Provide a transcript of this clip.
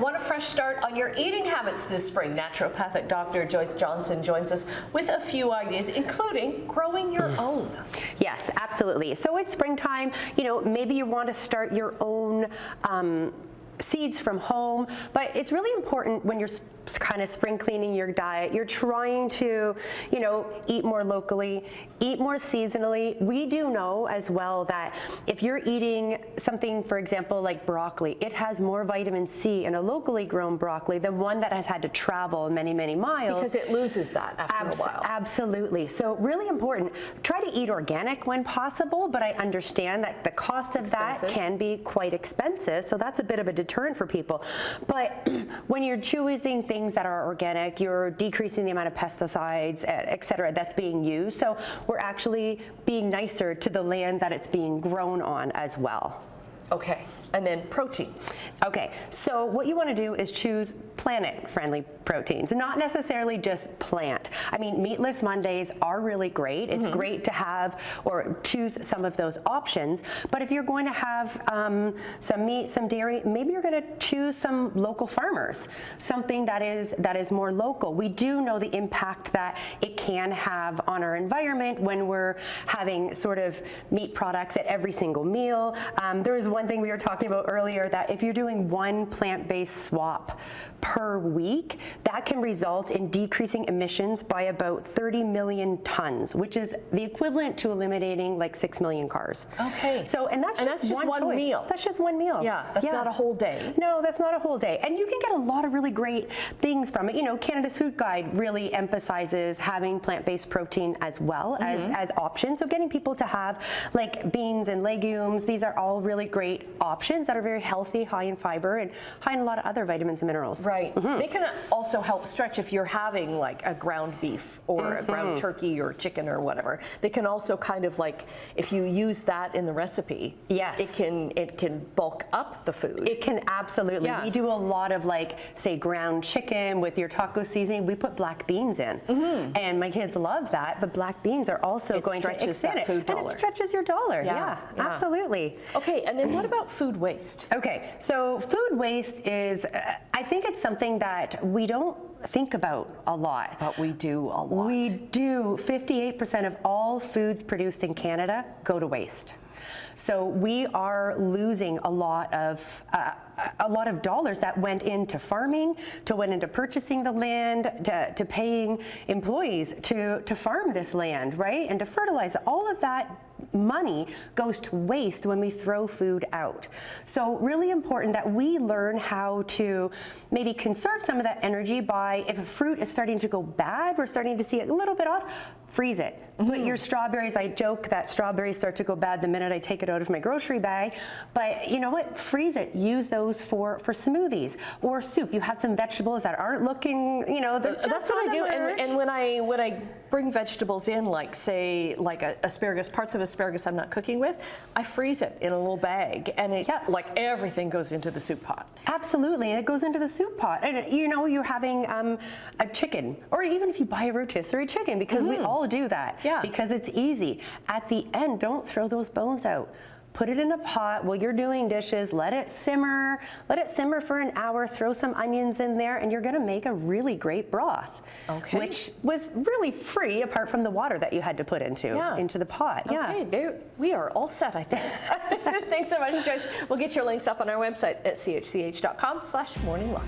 Want a fresh start on your eating habits this spring? Naturopathic Dr. Joyce Johnson joins us with a few ideas, including growing your own. Yes, absolutely. So it's springtime, maybe you want to start your own seeds from home, but it's really important when you're kind of spring cleaning your diet, you're trying to, eat more locally, eat more seasonally. We do know as well that if you're eating something, for example, like broccoli, it has more vitamin C in a locally grown broccoli than one that has had to travel many, many miles. Because it loses that after a while. Absolutely. So really important. Try to eat organic when possible, but I understand that the cost of that can be quite expensive, so that's a bit of a deterrent for people. But when you're choosing things that are organic, you're decreasing the amount of pesticides, et cetera, that's being used. So we're actually being nicer to the land that it's being grown on as well. Okay, and then proteins. Okay, so what you want to do is choose planet-friendly proteins, not necessarily just plant. I mean, meatless Mondays are really great. It's great to have or choose some of those options, but if you're going to have some meat, some dairy, maybe you're going to choose some local farmers, something that is more local. We do know the impact that it can have on our environment when we're having sort of meat products at every single meal. There is one thing we were talking about earlier, that if you're doing one plant-based swap per week, that can result in decreasing emissions by about 30 million tons, which is the equivalent to eliminating like 6 million cars. Okay. So, and that's just one meal. That's just one meal. Yeah, that's not a whole day. No, that's not a whole day. And you can get a lot of really great things from it. Canada's Food Guide really emphasizes having plant-based protein as well as options. So getting people to have like beans and legumes, these are all really great options that are very healthy, high in fiber, and high in a lot of other vitamins and minerals. Right. They can also help stretch if you're having like a ground beef or a ground turkey or chicken or whatever. They can also kind of like, if you use that in the recipe, yes, it can bulk up the food. It can absolutely. Yeah. We do a lot of like, say, ground chicken with your taco seasoning. We put black beans in, and my kids love that. But black beans are also going to expand that food dollar. And it stretches your dollar. Yeah, absolutely. Okay, and then what about food waste? Okay, so food waste is, I think it's something that we don't think about a lot. But we do a lot. We do. 58% of all foods produced in Canada go to waste. So we are losing a lot of dollars that went into farming, went into purchasing the land, to paying employees to farm this land, right? And to fertilize. All of that money goes to waste when we throw food out. So really important that we learn how to maybe conserve some of that energy by, if a fruit is starting to go bad, we're starting to see it a little bit off, freeze it. Put your strawberries, I joke that strawberries start to go bad the minute I take it out of my grocery bag, but you know what, freeze it. Use those for smoothies or soup. You have some vegetables that aren't looking, that's what I do. And when I bring vegetables in, like say like asparagus, parts of asparagus I'm not cooking with, I freeze it in a little bag, and it like everything goes into the soup pot. Absolutely, and it goes into the soup pot. And you're having a chicken, or even if you buy a rotisserie chicken, because we all do that. Yeah. Because it's easy. At the end, don't throw those bones out. Put it in a pot while you're doing dishes, let it simmer for an hour, throw some onions in there, and you're gonna make a really great broth. Okay. Which was really free apart from the water that you had to put into the pot. Okay, we are all set, I think. Thanks so much, Joyce. We'll get your links up on our website at chch.com/morninglive.